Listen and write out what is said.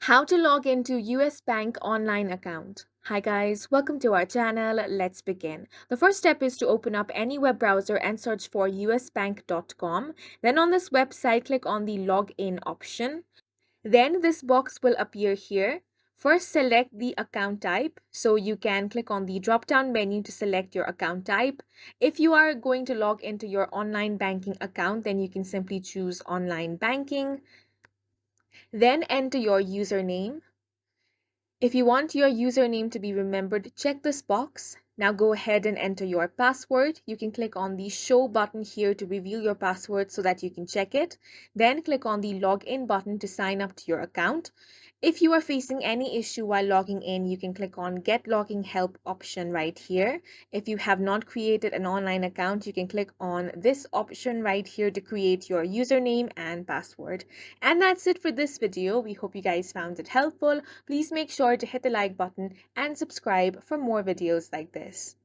How to log into US Bank online account. Hi guys, welcome to our channel. Let's begin. The first step is to open up any web browser and search for usbank.com. Then on this website, click on the login option. Then this box will appear here. First, select the account type. So you can click on the drop-down menu to select your account type. If you are going to log into your online banking account, then you can simply choose online banking. Then enter your username. If you want your username to be remembered, check this box. Now go ahead and enter your password. You can click on the show button here to reveal your password so that you can check it. Then click on the login button to sign up to your account. If you are facing any issue while logging in, you can click on Get Logging Help option right here. If you have not created an online account, you can click on this option right here to create your username and password. And that's it for this video. We hope you guys found it helpful. Please make sure to hit the like button and subscribe for more videos like this.